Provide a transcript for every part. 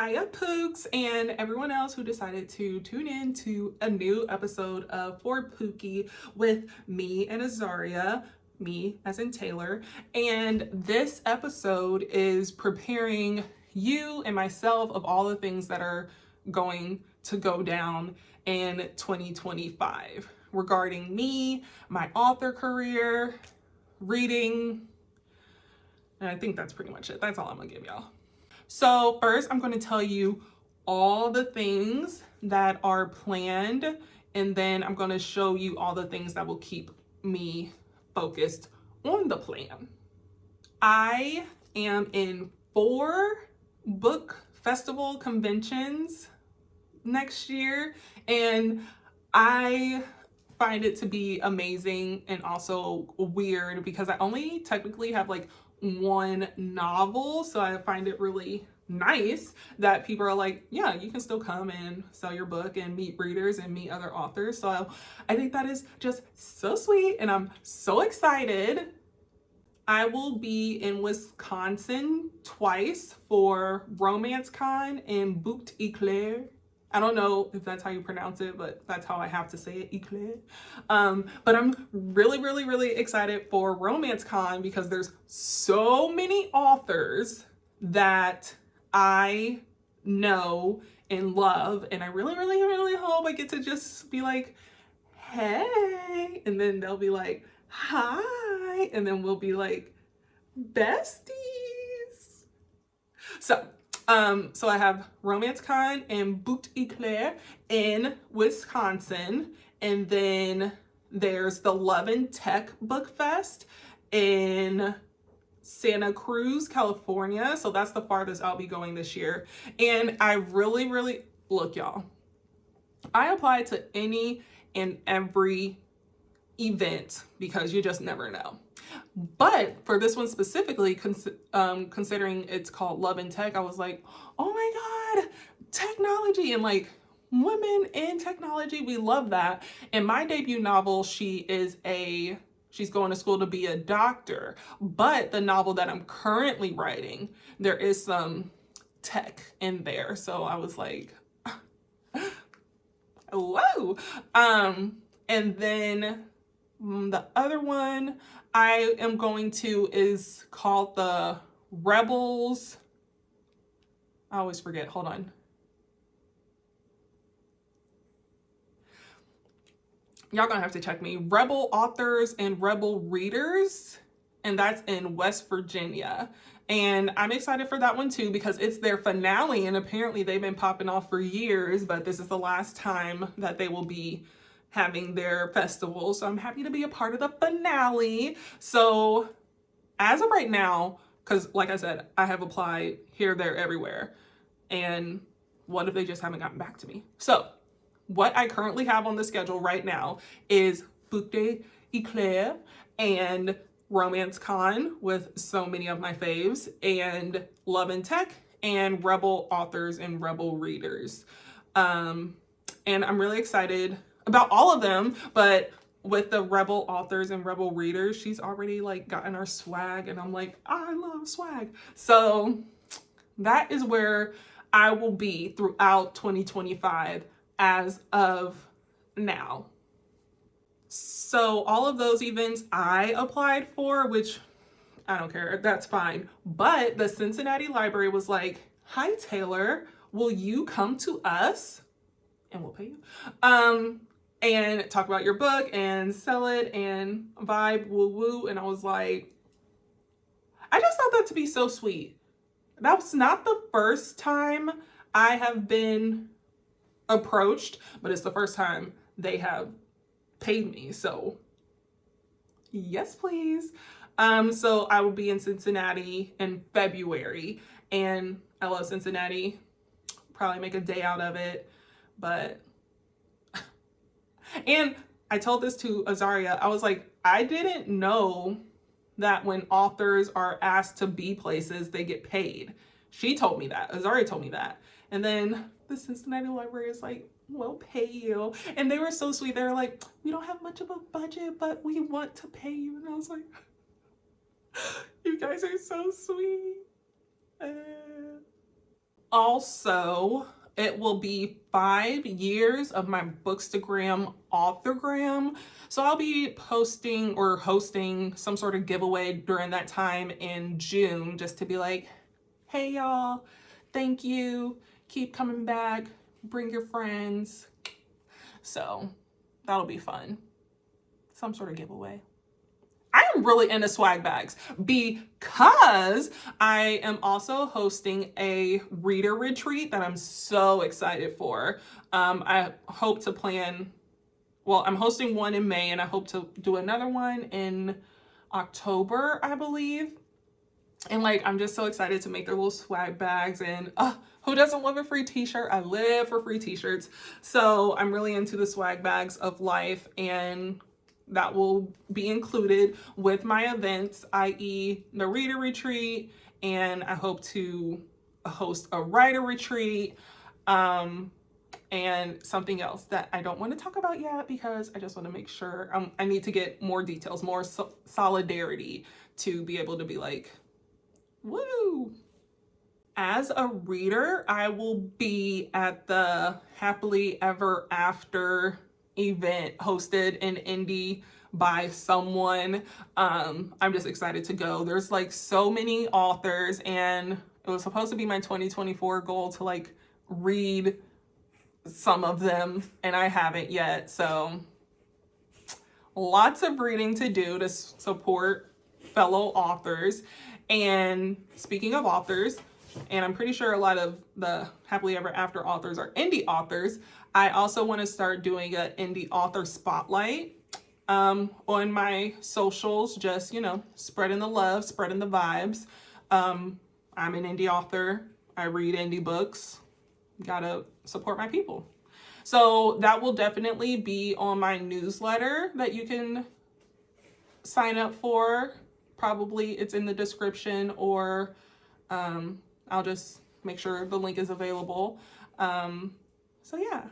Hiya Pooks and everyone else who decided to tune in to a new episode of For Pookie with me and Azaria, me as in Taylor. And this episode is preparing you and myself of all the things that are going to go down in 2025 regarding me, my author career, reading, and I think that's pretty much it. That's all I'm gonna give y'all. So first, I'm going to tell you all the things that are planned, and then I'm going to show you all the things that will keep me focused on the plan. I am in 4 book festival conventions next year, and I find it to be amazing and also weird because I only technically have like 1 novel, so I find it really nice that people are like, yeah, you can still come and sell your book and meet readers and meet other authors. So I think that is just so sweet and I'm so excited. I will be in Wisconsin twice for Romance Con and Booked Eclair. I don't know if that's how you pronounce it, but that's how I have to say it, Eclair. But I'm really excited for Romance Con because there's so many authors that I know and love. And I really hope I get to just be like, hey, and then they'll be like, hi, and then we'll be like besties. So I have Romance Con and Booked Eclair in Wisconsin, and then there's the Love and Tech Book Fest in Santa Cruz, California. So that's the farthest I'll be going this year. And I really look, y'all, I applied to any and every event because you just never know. But for this one specifically, considering it's called Love and Tech, I was like, oh my God, technology and like women in technology, we love that. In my debut novel, she's going to school to be a doctor. But the novel that I'm currently writing, there is some tech in there. So I was like, whoa. And then the other one I am going to is called the Rebels. I always forget. Hold on. Y'all gonna have to check me. Rebel Authors and Rebel Readers. And that's in West Virginia. And I'm excited for that one too because it's their finale. And apparently they've been popping off for years. But this is the last time that they will be having their festival. So I'm happy to be a part of the finale. So as of right now, because like I said, I have applied here, there, everywhere. And what if they just haven't gotten back to me? So what I currently have on the schedule right now is Booked Eclair and Romance Con with so many of my faves, and Love and Tech and Rebel Authors and Rebel Readers. And I'm really excited about all of them, but with the Rebel Authors and Rebel Readers, she's already like gotten our swag and I'm like, I love swag. So that is where I will be throughout 2025 as of now. So all of those events I applied for, which I don't care, that's fine. But the Cincinnati Library was like, hi Taylor, will you come to us? And we'll pay you. And talk about your book and sell it and vibe woo woo. And I was like, I just thought that to be so sweet. That was not the first time I have been approached, but it's the first time they have paid me. So yes, please. So I will be in Cincinnati in February and I love Cincinnati. Probably make a day out of it, but and I told this to Azaria. I was like, I didn't know that when authors are asked to be places, they get paid. She told me that. Azaria told me that. And then the Cincinnati Library is like, we'll pay you. And they were so sweet. They were like, we don't have much of a budget, but we want to pay you. And I was like, you guys are so sweet. Also, it will be 5 years of my Bookstagram Authorgram. So I'll be posting or hosting some sort of giveaway during that time in June, just to be like, hey y'all, thank you, keep coming back, bring your friends. So that'll be fun. Some sort of giveaway. I am really into swag bags because I am also hosting a reader retreat that I'm so excited for. I hope to plan, well, I'm hosting one in May and I hope to do another one in October, I believe. And like, I'm just so excited to make their little swag bags, and who doesn't love a free t-shirt? I live for free t-shirts. So I'm really into the swag bags of life, and that will be included with my events, i.e. the reader retreat, and I hope to host a writer retreat, and something else that I don't want to talk about yet because I just want to make sure, I need to get more details, more solidarity to be able to be like, woo! As a reader, I will be at the Happily Ever After event hosted in Indy by someone. I'm just excited to go. There's like so many authors, and it was supposed to be my 2024 goal to like read some of them, and I haven't yet. So lots of reading to do to support fellow authors. And speaking of authors, and I'm pretty sure a lot of the Happily Ever After authors are indie authors, I also want to start doing an indie author spotlight on my socials, just, you know, spreading the love, spreading the vibes. I'm an indie author. I read indie books. Gotta support my people. So that will definitely be on my newsletter that you can sign up for. Probably it's in the description, or I'll just make sure the link is available. So yeah.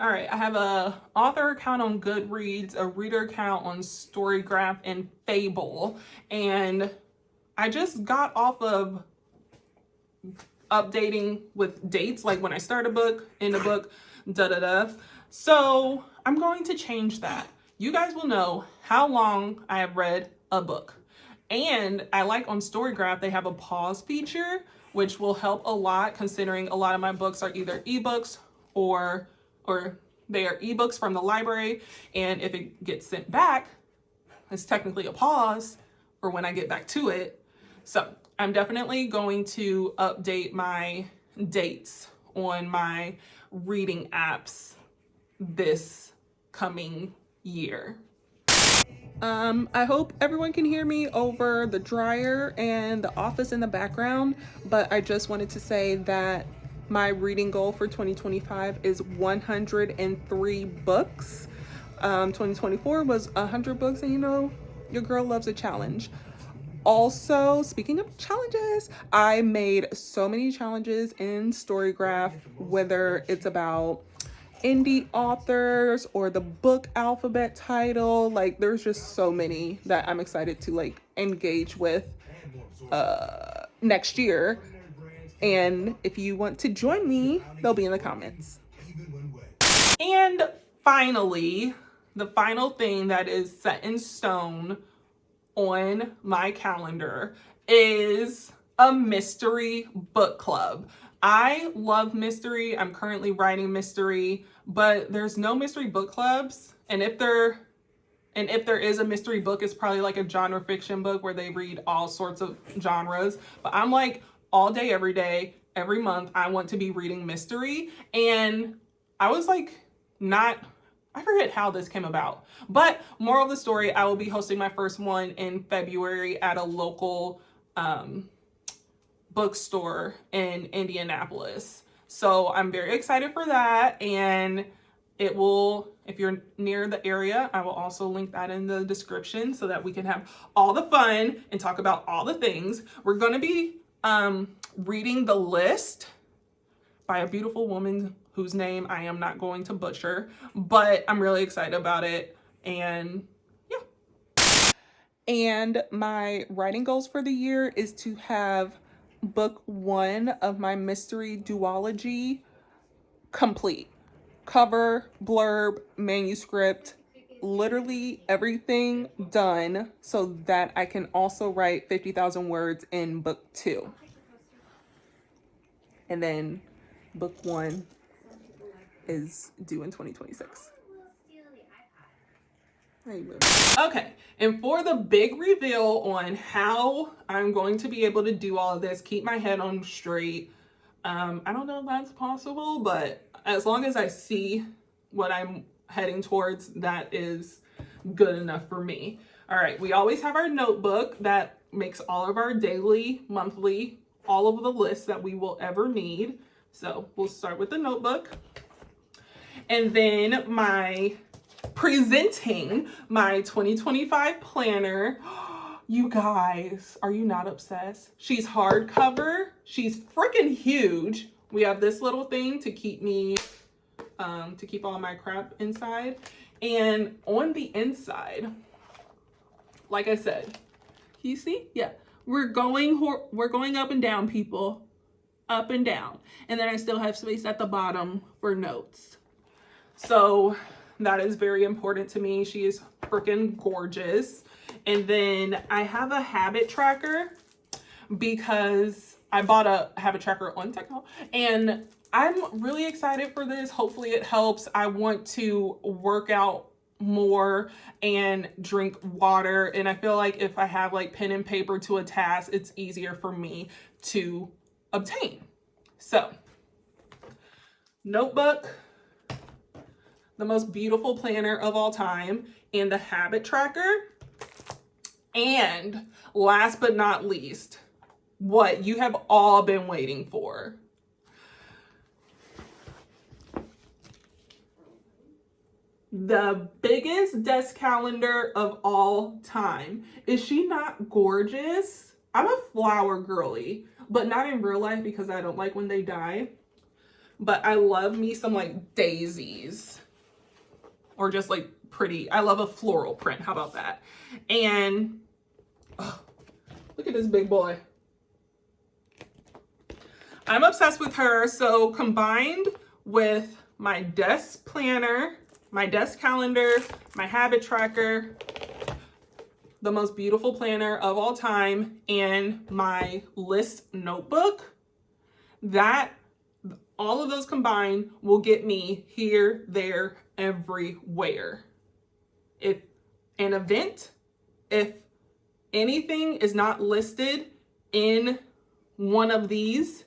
All right, I have a author account on Goodreads, a reader account on Storygraph and Fable, and I just got off of updating with dates, like when I start a book, end a book, da-da-da. So I'm going to change that. You guys will know how long I have read a book. And I like on Storygraph, they have a pause feature, which will help a lot considering a lot of my books are either ebooks or they are ebooks from the library. And if it gets sent back, it's technically a pause for when I get back to it. So I'm definitely going to update my dates on my reading apps this coming year. I hope everyone can hear me over the dryer and the office in the background, but I just wanted to say that my reading goal for 2025 is 103 books. 2024 was 100 books, and you know, your girl loves a challenge. Also, speaking of challenges, I made so many challenges in Storygraph, whether it's about indie authors or the book alphabet title. Like, there's just so many that I'm excited to like engage with next year. And if you want to join me, they'll be in the comments. And finally, the final thing that is set in stone on my calendar is a mystery book club. I love mystery. I'm currently writing mystery, but there's no mystery book clubs. And if there is a mystery book, it's probably like a genre fiction book where they read all sorts of genres. But I'm like, all day, every day, every month, I want to be reading mystery. And I was like, I forget how this came about. But moral of the story, I will be hosting my first one in February at a local bookstore in Indianapolis. So I'm very excited for that. And it will, if you're near the area, I will also link that in the description so that we can have all the fun and talk about all the things. We're going to be reading The List by a beautiful woman whose name I am not going to butcher, but I'm really excited about it. And yeah. And my writing goals for the year is to have book 1 of my mystery duology complete. Cover, blurb, manuscript, literally everything done so that I can also write 50,000 words in book 2. And then book 1 is due in 2026. Okay, and for the big reveal on how I'm going to be able to do all of this, keep my head on straight. I don't know if that's possible, but as long as I see what I'm heading towards, that is good enough for me. All right, we always have our notebook that makes all of our daily, monthly, all of the lists that we will ever need. So we'll start with the notebook. And then presenting my 2025 planner. You guys, are you not obsessed? She's hardcover. She's freaking huge. We have this little thing to keep me, to keep all my crap inside. And on the inside, like I said, you see? Yeah. We're going up and down, people. Up and down. And then I still have space at the bottom for notes. So that is very important to me. She is freaking gorgeous. And then I have a habit tracker because I bought a habit tracker on TikTok, and I'm really excited for this. Hopefully it helps. I want to work out more and drink water. And I feel like if I have like pen and paper to a task, it's easier for me to obtain. So, notebook, the most beautiful planner of all time, and the habit tracker. And last but not least, what you have all been waiting for. The biggest desk calendar of all time. Is she not gorgeous? I'm a flower girly, but not in real life because I don't like when they die. But I love me some like daisies or just like pretty. I love a floral print. How about that? And oh, look at this big boy. I'm obsessed with her. So combined with my desk planner, my desk calendar, my habit tracker, the most beautiful planner of all time, and my list notebook, that all of those combined will get me here, there, everywhere. If an event, if anything is not listed in one of these,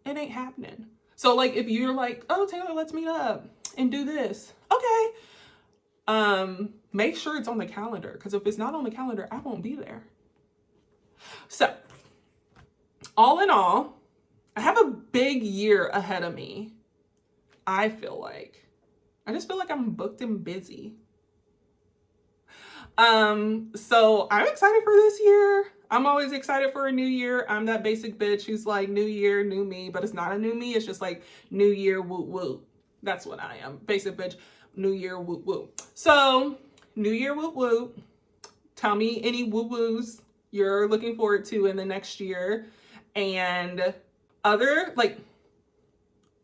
it ain't happening. So like if you're like, oh Taylor, let's meet up and do this. Okay. Make sure it's on the calendar, because if it's not on the calendar, I won't be there. So all in all, I have a big year ahead of me. I just feel like I'm booked and busy. So I'm excited for this year. I'm always excited for a new year. I'm that basic bitch who's like, new year, new me, but it's not a new me. It's just like new year, woot woot. That's what I am. Basic bitch, new year, woot woot. So new year, woot woot. Tell me any woo woos you're looking forward to in the next year. And other, like,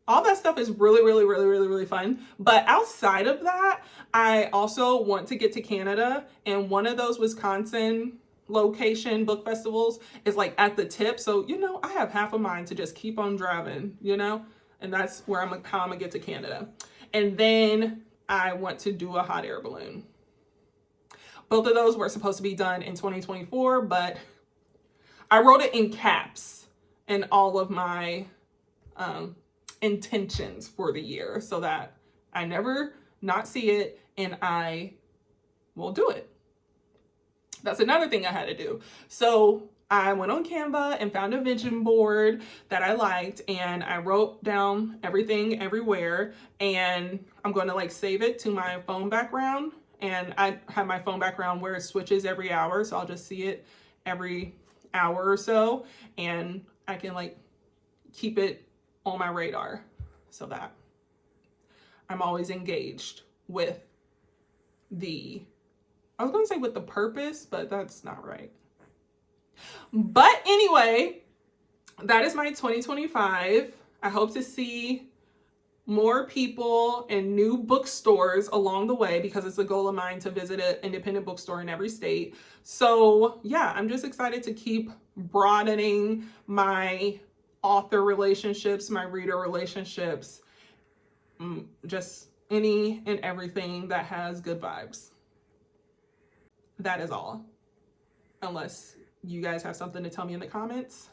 all that stuff is really, really, really, really, really fun. But outside of that, I also want to get to Canada. And one of those Wisconsin location book festivals is like at the tip. So, you know, I have half a mind to just keep on driving, you know, and that's where how I'm gonna get to Canada. And then I want to do a hot air balloon. Both of those were supposed to be done in 2024, but I wrote it in caps in all of my intentions for the year so that I never not see it and I will do it. That's another thing I had to do. So I went on Canva and found a vision board that I liked, and I wrote down everything everywhere, and I'm going to like save it to my phone background. And I have my phone background where it switches every hour, so I'll just see it every hour or so, and I can like keep it on my radar so that I'm always engaged with I was going to say with the purpose, but that's not right. But anyway, that is my 2025. I hope to see more people in new bookstores along the way, because it's a goal of mine to visit an independent bookstore in every state. So yeah, I'm just excited to keep broadening my author relationships, my reader relationships, just any and everything that has good vibes. That is all. Unless you guys have something to tell me in the comments.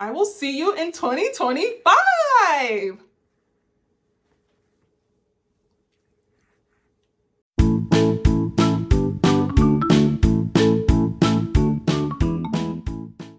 I will see you in 2025.